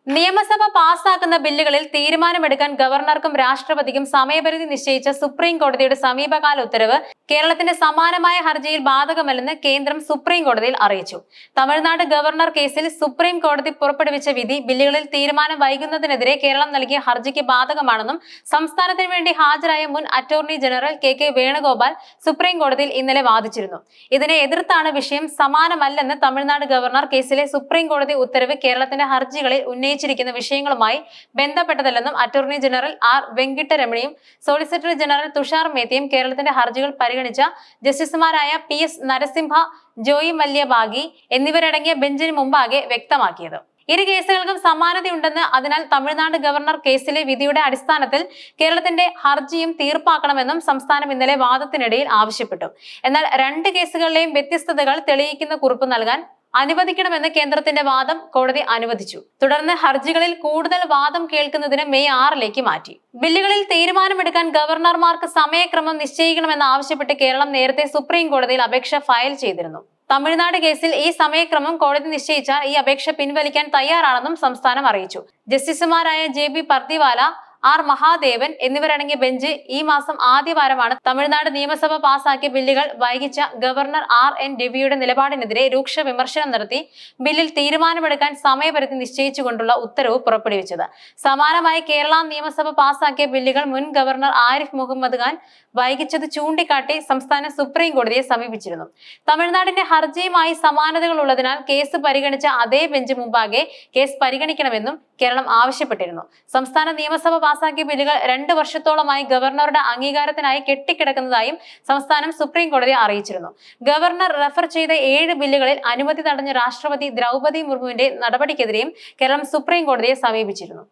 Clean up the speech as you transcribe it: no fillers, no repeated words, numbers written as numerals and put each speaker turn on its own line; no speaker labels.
നിയമസഭ പാസാക്കുന്ന ബില്ലുകളിൽ തീരുമാനമെടുക്കാൻ ഗവർണർക്കും രാഷ്ട്രപതിക്കും സമയപരിധി നിശ്ചയിച്ച സുപ്രീം കോടതിയുടെ സമീപകാല ഉത്തരവ് കേരളത്തിന്റെ സമാനമായ ഹർജിയിൽ ബാധകമല്ലെന്ന് കേന്ദ്രം സുപ്രീം കോടതിയിൽ അറിയിച്ചു. തമിഴ്നാട് ഗവർണർ കേസിൽ സുപ്രീം കോടതി പുറപ്പെടുവിച്ച വിധി ബില്ലുകളിൽ തീരുമാനം വൈകുന്നതിനെതിരെ കേരളം നൽകിയ ഹർജിക്ക് ബാധകമാണെന്നും സംസ്ഥാനത്തിന് വേണ്ടി ഹാജരായ മുൻ attorney general K Venugopal supreme കോടതിയിൽ ഇന്നലെ വാദിച്ചിരുന്നു. ഇതിനെ എതിർത്താണ് വിഷയം സമാനമല്ലെന്ന് തമിഴ്നാട് ഗവർണർ കേസിലെ സുപ്രീം കോടതി ഉത്തരവ് കേരളത്തിന്റെ ഹർജികളിൽ ഉന്നയിച്ചിരിക്കുന്ന വിഷയങ്ങളുമായി ബന്ധപ്പെട്ടതല്ലെന്നും അറ്റോർണി ജനറൽ ആർ വെങ്കിട്ടരമണിയും സോളിസിറ്റർ ജനറൽ തുഷാർ മേത്തയും കേരളത്തിന്റെ ഹർജികൾ പരിഗണിച്ച ജസ്റ്റിസുമാരായ PS നരസിംഹ, ജോയി മല്യ ബാഗി എന്നിവരടങ്ങിയ ബെഞ്ചിന് മുമ്പാകെ വ്യക്തമാക്കിയത്. ഇരു കേസുകൾക്കും സമാനതയുണ്ടെന്ന്, അതിനാൽ തമിഴ്നാട് ഗവർണർ കേസിലെ വിധിയുടെ അടിസ്ഥാനത്തിൽ കേരളത്തിന്റെ ഹർജിയും തീർപ്പാക്കണമെന്നും സംസ്ഥാനം ഇന്നലെ വാദത്തിനിടയിൽ ആവശ്യപ്പെട്ടു. എന്നാൽ രണ്ട് കേസുകളിലെയും വ്യത്യസ്തതകൾ തെളിയിക്കുന്ന കുറിപ്പ് നൽകാൻ അനുവദിക്കണമെന്ന് കേന്ദ്രത്തിന്റെ വാദം കോടതി അനുവദിച്ചു. തുടർന്ന് ഹർജികളിൽ കൂടുതൽ വാദം കേൾക്കുന്നതിന് മെയ് 6 മാറ്റി. ബില്ലുകളിൽ തീരുമാനമെടുക്കാൻ ഗവർണർമാർക്ക് സമയക്രമം നിശ്ചയിക്കണമെന്ന് ആവശ്യപ്പെട്ട് കേരളം നേരത്തെ സുപ്രീം കോടതിയിൽ അപേക്ഷ ഫയൽ ചെയ്തിരുന്നു. തമിഴ്നാട് കേസിൽ ഈ സമയക്രമം കോടതി നിശ്ചയിച്ചാൽ ഈ അപേക്ഷ പിൻവലിക്കാൻ തയ്യാറാണെന്നും സംസ്ഥാനം അറിയിച്ചു. ജസ്റ്റിസുമാരായ JB പർദിവാല, R മഹാദേവൻ എന്നിവരടങ്ങിയ ബെഞ്ച് ഈ മാസം ആദ്യവാരമാണ് തമിഴ്നാട് നിയമസഭ പാസാക്കിയ ബില്ലുകൾ വൈകിച്ച ഗവർണർ RN രവിയുടെ നിലപാടിനെതിരെ രൂക്ഷ വിമർശനം നടത്തി ബില്ലിൽ തീരുമാനമെടുക്കാൻ സമയപരിധി നിശ്ചയിച്ചുകൊണ്ടുള്ള ഉത്തരവ് പുറപ്പെടുവിച്ചത്. സമാനമായി കേരള നിയമസഭ പാസാക്കിയ ബില്ലുകൾ മുൻ ഗവർണർ ആരിഫ് മുഹമ്മദ് ഖാൻ വൈകിച്ചത് ചൂണ്ടിക്കാട്ടി സംസ്ഥാനം സുപ്രീം കോടതിയെ സമീപിച്ചിരുന്നു. തമിഴ്നാടിന്റെ ഹർജിയുമായി സമാനതകൾ ഉള്ളതിനാൽ കേസ് പരിഗണിച്ച അതേ ബെഞ്ച് മുമ്പാകെ കേസ് പരിഗണിക്കണമെന്നും കേരളം ആവശ്യപ്പെട്ടിരുന്നു. സംസ്ഥാന നിയമസഭ പാസാക്കിയ ബില്ലുകൾ 2 വർഷത്തോളമായി ഗവർണറുടെ അംഗീകാരത്തിനായി കെട്ടിക്കിടക്കുന്നതായും സംസ്ഥാനം സുപ്രീം കോടതിയെ അറിയിച്ചിരുന്നു. ഗവർണർ റഫർ ചെയ്ത 7 ബില്ലുകളിൽ അനുമതി തടഞ്ഞ രാഷ്ട്രപതി ദ്രൗപദി മുർമുവിന്റെ നടപടിക്കെതിരെയും കേരളം സുപ്രീം കോടതിയെ സമീപിച്ചിരുന്നു.